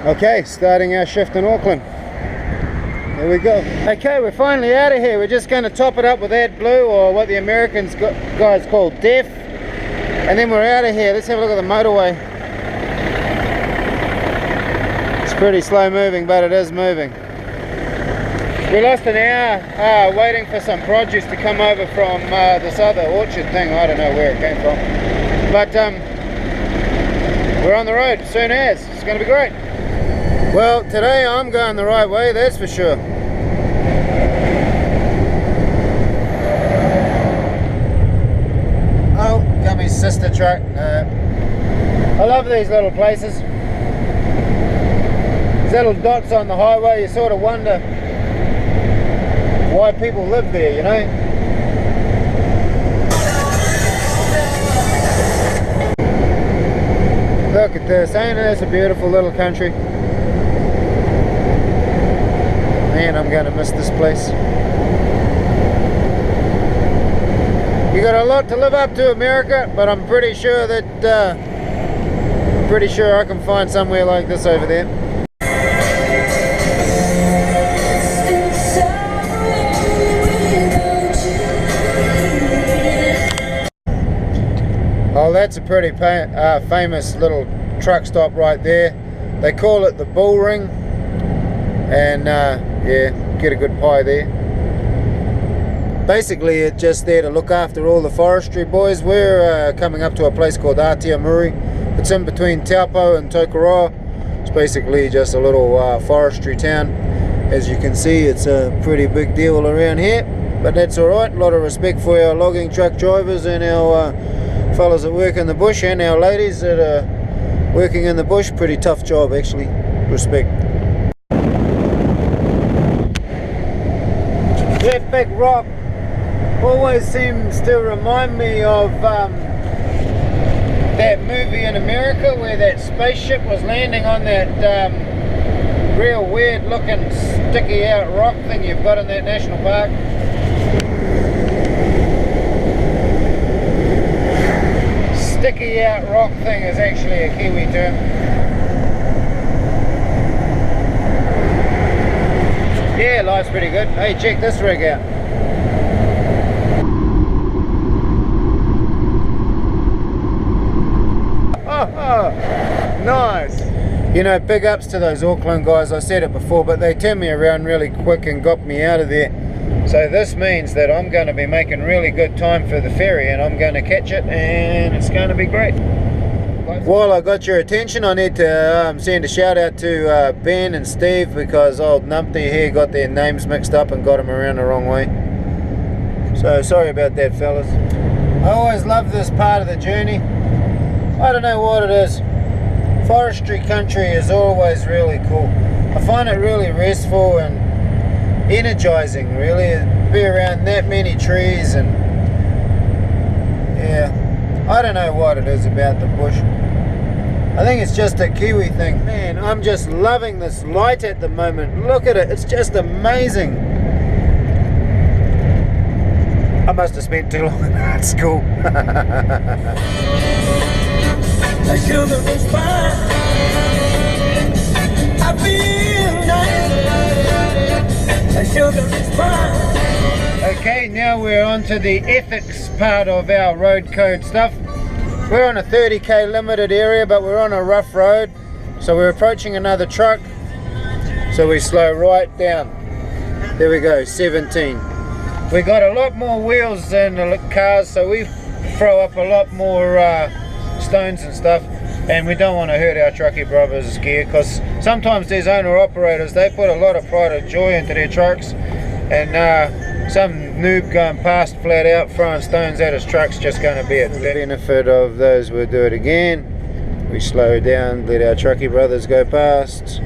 Okay, starting our shift in Auckland. There we go. Okay, we're finally out of here. We're just going to top it up with AdBlue, or what the Americans guys call DEF, and then we're out of here. Let's have a look at the motorway. It's pretty slow moving, but it is moving. We lost an hour waiting for some produce to come over from this other orchard thing. I don't know where it came from, but we're on the road soon as. It's going to be great. Well, today I'm going the right way, that's for sure. Oh, Gummy's sister truck. I love these little places. These little dots on the highway, you sort of wonder why people live there, you know. Look at this, ain't this a beautiful little country? Man, I'm gonna miss this place. You got a lot to live up to, America, but I'm pretty sure that I can find somewhere like this over there. Oh, that's a pretty famous little truck stop right there. They call it the Bull Ring, and yeah, get a good pie there. Basically, it's just there to look after all the forestry boys. We're coming up to a place called Muri. It's in between Taupo and Tokoroa. It's basically just a little forestry town. As you can see, it's a pretty big deal around here, but that's alright. A lot of respect for our logging truck drivers and our fellas that work in the bush, and our ladies that are working in the bush. Pretty tough job, actually. Respect. That big rock always seems to remind me of that movie in America where that spaceship was landing on that real weird looking sticky out rock thing you've got in that national park. Sticky out rock thing is actually a Kiwi term. Yeah, life's pretty good. Hey, check this rig out. Oh, nice. You know, big ups to those Auckland guys. I said it before, but they turned me around really quick and got me out of there. So this means that I'm going to be making really good time for the ferry, and I'm going to catch it, and it's going to be great. While I got your attention, I need to send a shout out to Ben and Steve, because old Numpty here got their names mixed up and got them around the wrong way. So sorry about that, fellas. I always love this part of the journey. I don't know what it is. Forestry country is always really cool. I find it really restful and energizing, really. It'd be around that many trees, and yeah, I don't know what it is about the bush. I think it's just a Kiwi thing. Man, I'm just loving this light at the moment. Look at it, it's just amazing. I must have spent too long in art school. The sugar is fine. I feel nice. The sugar is fine. Okay, now we're on to the ethics part of our road code stuff. We're on a 30k limited area, but we're on a rough road, so we're approaching another truck, so we slow right down. There we go, 17. We got a lot more wheels than the cars, so we throw up a lot more stones and stuff, and we don't want to hurt our truckie brothers' gear, because sometimes these owner operators, they put a lot of pride and joy into their trucks, and some noob going past flat out throwing stones at his truck's just going to be it. The benefit of those, we'll do it again. We slow down, let our truckie brothers go past.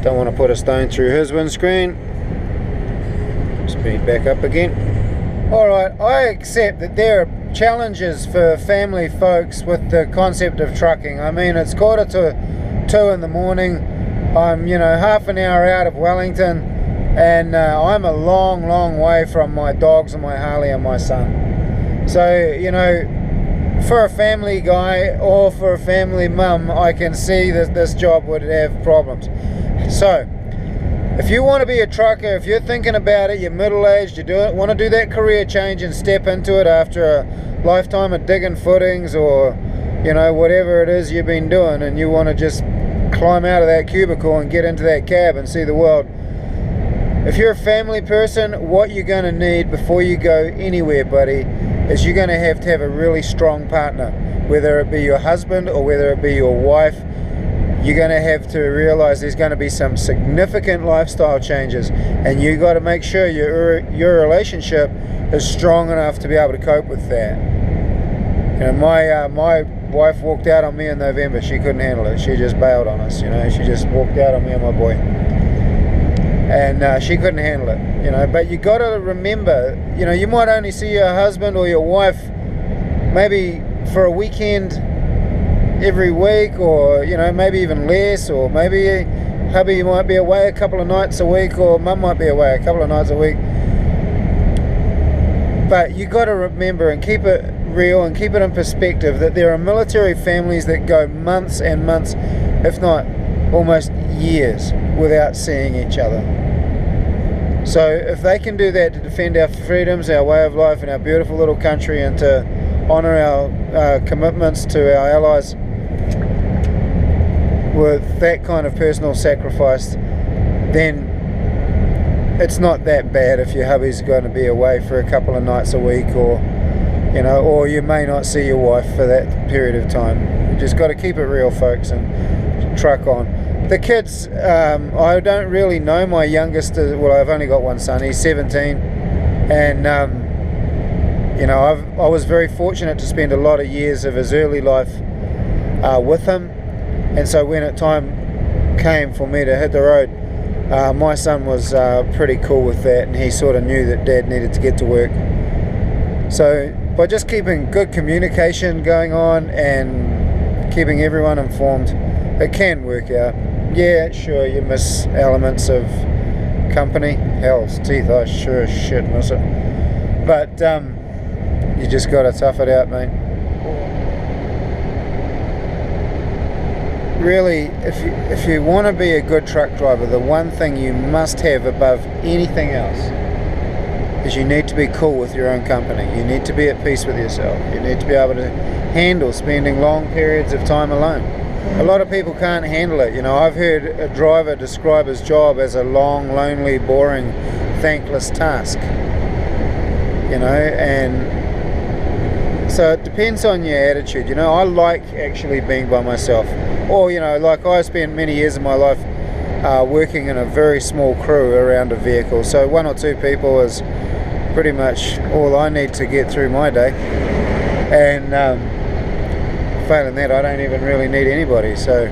Don't want to put a stone through his windscreen. Speed back up again. Alright, I accept that there are challenges for family folks with the concept of trucking. I mean, it's 1:45 in the morning. I'm, you know, half an hour out of Wellington, and I'm a long way from my dogs and my Harley and my son. So, you know, for a family guy or for a family mum, I can see that this job would have problems. So if you want to be a trucker, if you're thinking about it, you're middle-aged, you want to do that career change and step into it after a lifetime of digging footings, or you know, whatever it is you've been doing, and you want to just climb out of that cubicle and get into that cab and see the world. If you're a family person, what you're going to need before you go anywhere, buddy, is you're going to have a really strong partner. Whether it be your husband or whether it be your wife, you're going to have to realize there's going to be some significant lifestyle changes, and you got to make sure your relationship is strong enough to be able to cope with that. You know, my wife walked out on me in November. She couldn't handle it. She just bailed on us. You know, she just walked out on me and my boy, and she couldn't handle it. You know, but you got to remember, you know, you might only see your husband or your wife maybe for a weekend every week, or you know, maybe even less, or maybe hubby might be away a couple of nights a week, or mum might be away a couple of nights a week. But you got to remember and keep it real and keep it in perspective that there are military families that go months and months, if not almost years, without seeing each other. So if they can do that to defend our freedoms, our way of life, and our beautiful little country, and to honour our commitments to our allies with that kind of personal sacrifice, then it's not that bad if your hubby's going to be away for a couple of nights a week, or you know, or you may not see your wife for that period of time. You just got to keep it real, folks, and truck on. The kids, I don't really know my youngest. Well, I've only got one son. He's 17, and you know, I was very fortunate to spend a lot of years of his early life with him, and so when it time came for me to hit the road, my son was pretty cool with that, and he sort of knew that Dad needed to get to work. So by just keeping good communication going on and keeping everyone informed, it can work out. Yeah, sure, you miss elements of company. Hell's teeth, I sure as shit miss it. But you just got to tough it out, mate. Really, if you want to be a good truck driver, the one thing you must have above anything else is you need to be cool with your own company. You need to be at peace with yourself. You need to be able to handle spending long periods of time alone. A lot of people can't handle it. You know, I've heard a driver describe his job as a long, lonely, boring, thankless task. You know, and so it depends on your attitude. You know, I like actually being by myself. Or, you know, like I spent many years of my life working in a very small crew around a vehicle. So 1 or 2 people is pretty much all I need to get through my day. And failing that, I don't even really need anybody. So,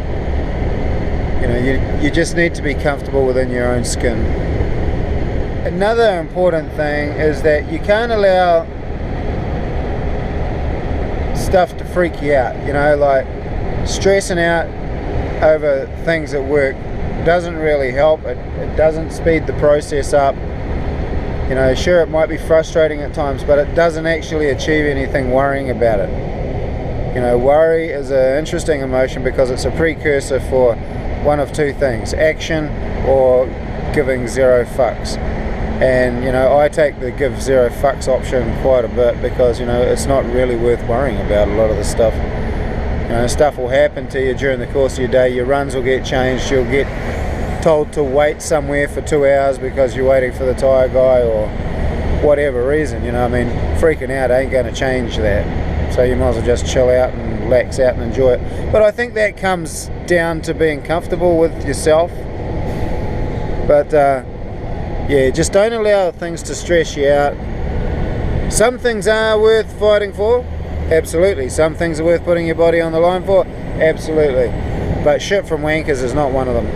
you know, you just need to be comfortable within your own skin. Another important thing is that you can't allow stuff to freak you out. You know, like stressing out over things at work doesn't really help. It doesn't speed the process up. You know, sure, it might be frustrating at times, but it doesn't actually achieve anything worrying about it. You know, worry is an interesting emotion because it's a precursor for one of 2 things: action or giving 0 fucks. And, you know, I take the give 0 fucks option quite a bit because, you know, it's not really worth worrying about a lot of the stuff. You know, stuff will happen to you during the course of your day. Your runs will get changed. You'll get told to wait somewhere for 2 hours because you're waiting for the tyre guy or whatever reason. You know, I mean, freaking out ain't going to change that. So you might as well just chill out and relax out and enjoy it. But I think that comes down to being comfortable with yourself. But yeah, just don't allow things to stress you out. Some things are worth fighting for. Absolutely. Some things are worth putting your body on the line for. Absolutely. But shit from wankers is not one of them.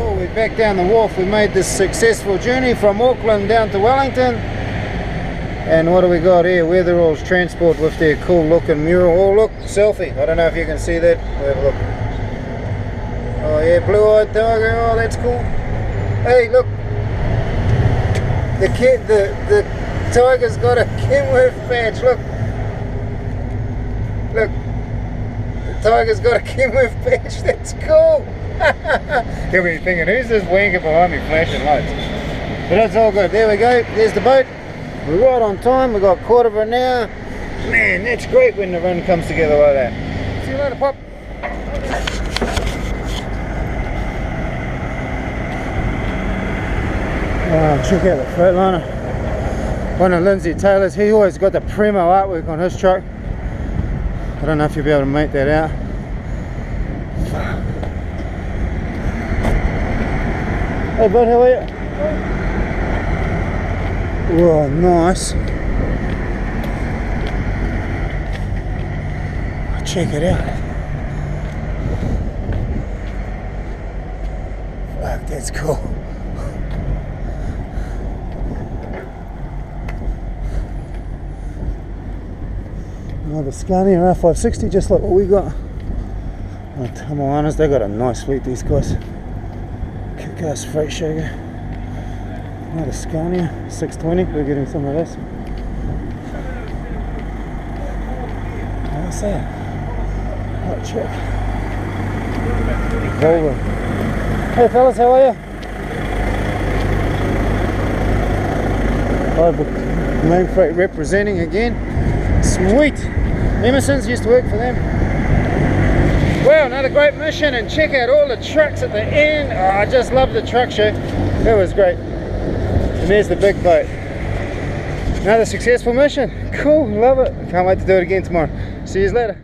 Oh, we're back down the wharf. We made this successful journey from Auckland down to Wellington. And what do we got here? Wetheralls Transport with their cool looking mural. Oh look, selfie. I don't know if you can see that. We'll have a look. Oh yeah, blue-eyed tiger. Oh, that's cool. Hey, look. The tiger's got a Kenworth badge. Look. Tiger's got a Kenworth badge, that's cool. He'll be thinking, who's this wanker behind me flashing lights? But it's all good. There we go, there's the boat. We're right on time, we've got a quarter of an hour. Man, that's great when the run comes together like that. See you later, Pop. Oh, check out the Freightliner. One of Lindsay Taylor's, he always got the Premo artwork on his truck. I don't know if you'll be able to make that out. Hey bud, how are you? Whoa, nice. Check it out. Fuck, that's cool. Another Scania R560, just like what we got. Oh, I'm honest, they got a nice fleet, these guys. Kick-ass freight shaker. Another Scania 620, we're getting some of this. What's that? Oh, check. Volvo. Hey fellas, how are you? Main Freight representing again. Sweet! Emerson's used to work for them. Well, another great mission, and check out all the trucks at the end. Oh, I just love the truck show. It was great. And there's the big boat. Another successful mission. Cool, love it. Can't wait to do it again tomorrow. See you later.